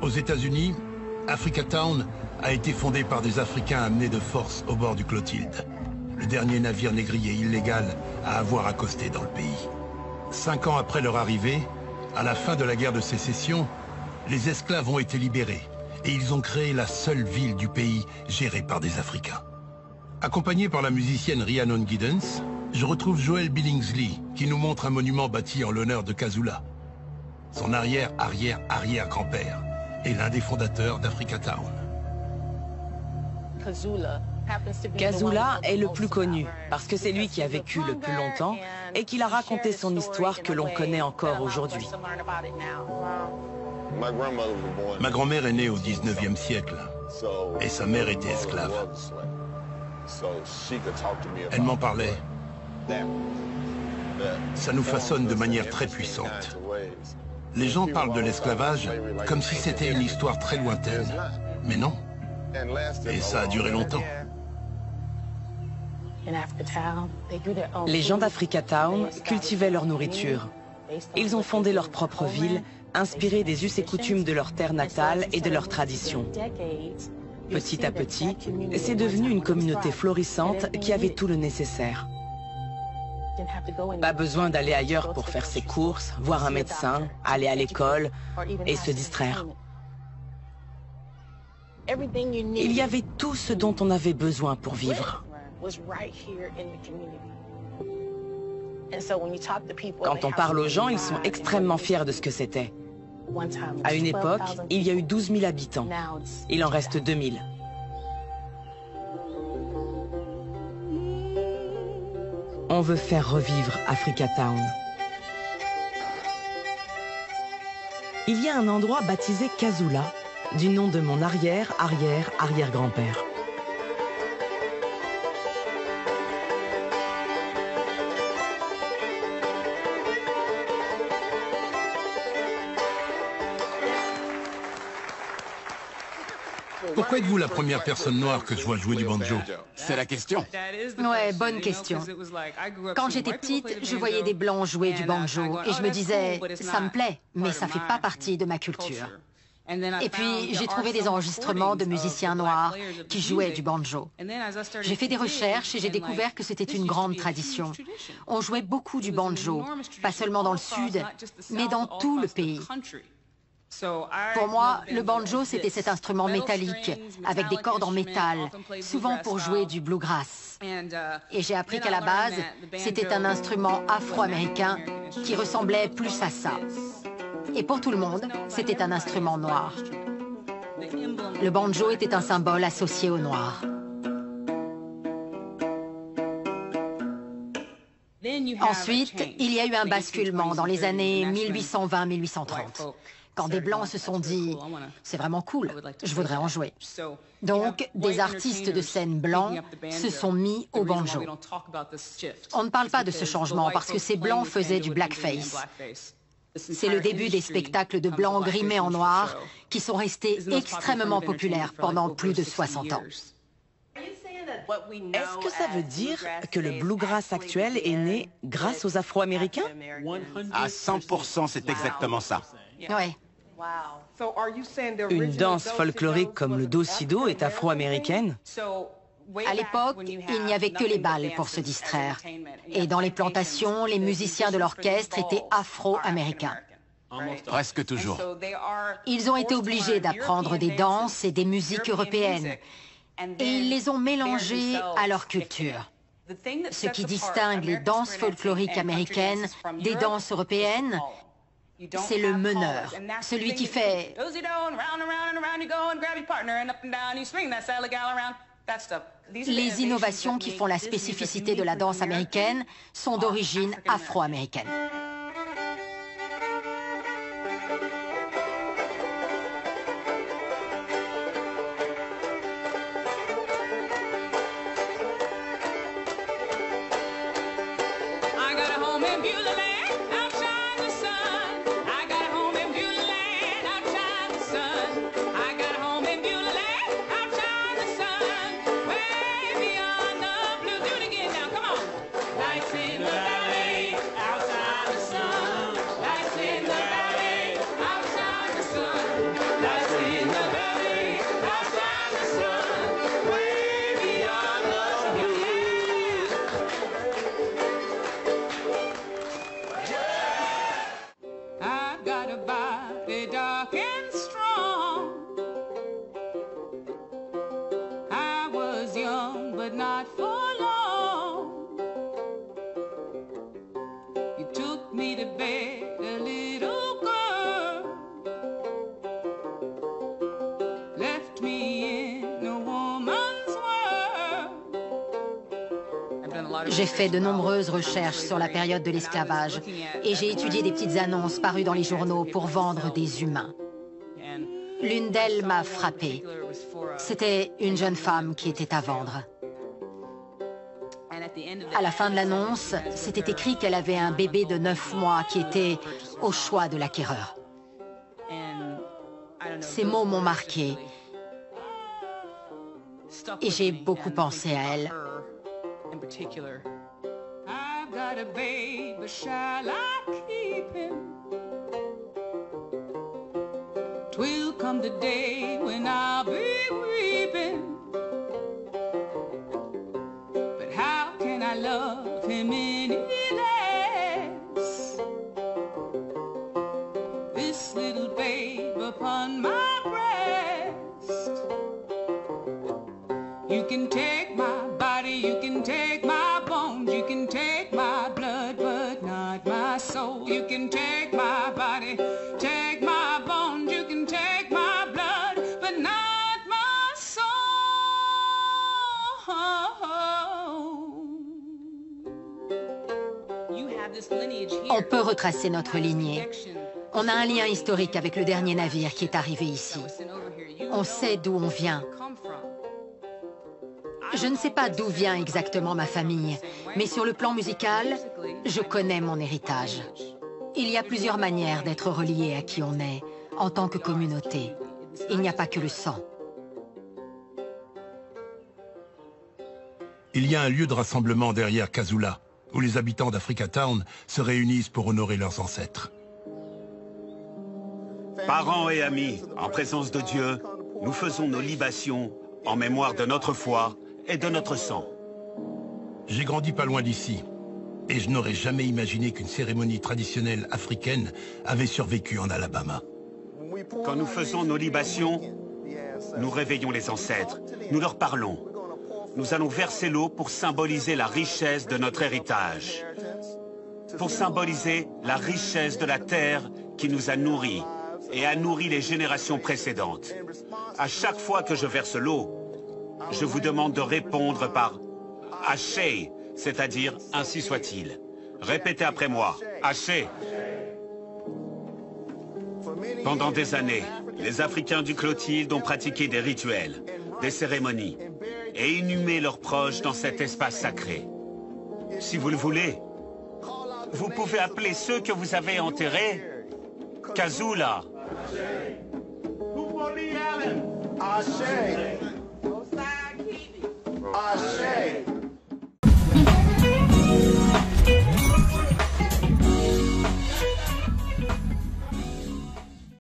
Aux États-Unis, Africatown a été fondée par des Africains amenés de force au bord du Clotilde, le dernier navire négrier illégal à avoir accosté dans le pays. 5 ans après leur arrivée, à la fin de la guerre de sécession, les esclaves ont été libérés et ils ont créé la seule ville du pays gérée par des Africains. Accompagné par la musicienne Rhiannon Giddens, je retrouve Joel Billingsley qui nous montre un monument bâti en l'honneur de Kazula. Son arrière-arrière-arrière-grand-père est l'un des fondateurs d'Africatown. Kazula est le plus connu parce que c'est lui qui a vécu le plus longtemps et qu'il a raconté son histoire que l'on connaît encore aujourd'hui. Ma grand-mère est née au 19e siècle et sa mère était esclave. Elle m'en parlait. Ça nous façonne de manière très puissante. Les gens parlent de l'esclavage comme si c'était une histoire très lointaine. Mais non. Et ça a duré longtemps. Les gens d'Africatown cultivaient leur nourriture. Ils ont fondé leur propre ville, inspirés des us et coutumes de leur terre natale et de leurs traditions. Petit à petit, c'est devenu une communauté florissante qui avait tout le nécessaire. Pas besoin d'aller ailleurs pour faire ses courses, voir un médecin, aller à l'école et se distraire. Il y avait tout ce dont on avait besoin pour vivre. Quand on parle aux gens, ils sont extrêmement fiers de ce que c'était. À une époque, il y a eu 12 000 habitants. Il en reste 2 000. On veut faire revivre Africatown. Il y a un endroit baptisé Kazula, du nom de mon arrière-arrière-arrière-grand-père. Pourquoi êtes-vous la première personne noire que je vois jouer du banjo? C'est la question. Ouais, bonne question. Quand j'étais petite, je voyais des blancs jouer du banjo et je me disais, ça me plaît, mais ça fait pas partie de ma culture. Et puis, j'ai trouvé des enregistrements de musiciens noirs qui jouaient du banjo. J'ai fait des recherches et j'ai découvert que c'était une grande tradition. On jouait beaucoup du banjo, pas seulement dans le sud, mais dans tout le pays. Pour moi, le banjo, c'était cet instrument métallique, avec des cordes en métal, souvent pour jouer du bluegrass. Et j'ai appris qu'à la base, c'était un instrument afro-américain qui ressemblait plus à ça. Et pour tout le monde, c'était un instrument noir. Le banjo était un symbole associé au noir. Ensuite, il y a eu un basculement dans les années 1820-1830. Quand des Blancs se sont dit « c'est vraiment cool, je voudrais en jouer ». Donc, des artistes de scène blancs se sont mis au banjo. On ne parle pas de ce changement parce que ces Blancs faisaient du blackface. C'est le début des spectacles de Blancs grimés en noir qui sont restés extrêmement populaires pendant plus de 60 ans. Est-ce que ça veut dire que le bluegrass actuel est né grâce aux Afro-Américains? À 100%, c'est exactement ça. Ouais. Une danse folklorique comme le do-si-do est afro-américaine? À l'époque, il n'y avait que les bals pour se distraire. Et dans les plantations, les musiciens de l'orchestre étaient afro-américains. Presque toujours. Ils ont été obligés d'apprendre des danses et des musiques européennes. Et ils les ont mélangées à leur culture. Ce qui distingue les danses folkloriques américaines des danses européennes, c'est le meneur, celui qui fait... Les innovations qui font la spécificité de la danse américaine sont d'origine afro-américaine. I've got a body dark and strong. I was young, but not for long. You took me to bed, a little girl. Left me in a woman's world. J'ai fait de nombreuses recherches sur la période de l'esclavage et j'ai étudié des petites annonces parues dans les journaux pour vendre des humains. L'une d'elles m'a frappée. C'était une jeune femme qui était à vendre. À la fin de l'annonce, c'était écrit qu'elle avait un bébé de 9 mois qui était au choix de l'acquéreur. Ces mots m'ont marqué et j'ai beaucoup pensé à elle. I've got a baby, shall I keep him? 'Twill come the day when I'll be weeping. But how can I love him any less? This little babe upon my breast. You can take my body, you can take my bones, you can take my blood, but not my soul. You can take my body, take my bones, you can take my blood, but not my soul. You have this lineage here. On peut retracer notre lignée. On a un lien historique avec le dernier navire qui est arrivé ici. On sait d'où on vient. Je ne sais pas d'où vient exactement ma famille, mais sur le plan musical, je connais mon héritage. Il y a plusieurs manières d'être relié à qui on est, en tant que communauté. Il n'y a pas que le sang. Il y a un lieu de rassemblement derrière Kazula, où les habitants d'Africatown se réunissent pour honorer leurs ancêtres. Parents et amis, en présence de Dieu, nous faisons nos libations en mémoire de notre foi et de notre sang. J'ai grandi pas loin d'ici, et je n'aurais jamais imaginé qu'une cérémonie traditionnelle africaine avait survécu en Alabama. Quand nous faisons nos libations, nous réveillons les ancêtres, nous leur parlons. Nous allons verser l'eau pour symboliser la richesse de notre héritage, pour symboliser la richesse de la terre qui nous a nourris et a nourri les générations précédentes. À chaque fois que je verse l'eau, je vous demande de répondre par « Haché », c'est-à-dire « Ainsi soit-il ». Répétez après moi « Haché ». Pendant des années, les Africains du Clotilde ont pratiqué des rituels, des cérémonies, et inhumé leurs proches dans cet espace sacré. Si vous le voulez, vous pouvez appeler ceux que vous avez enterrés Kazula. Ashe. Ashe.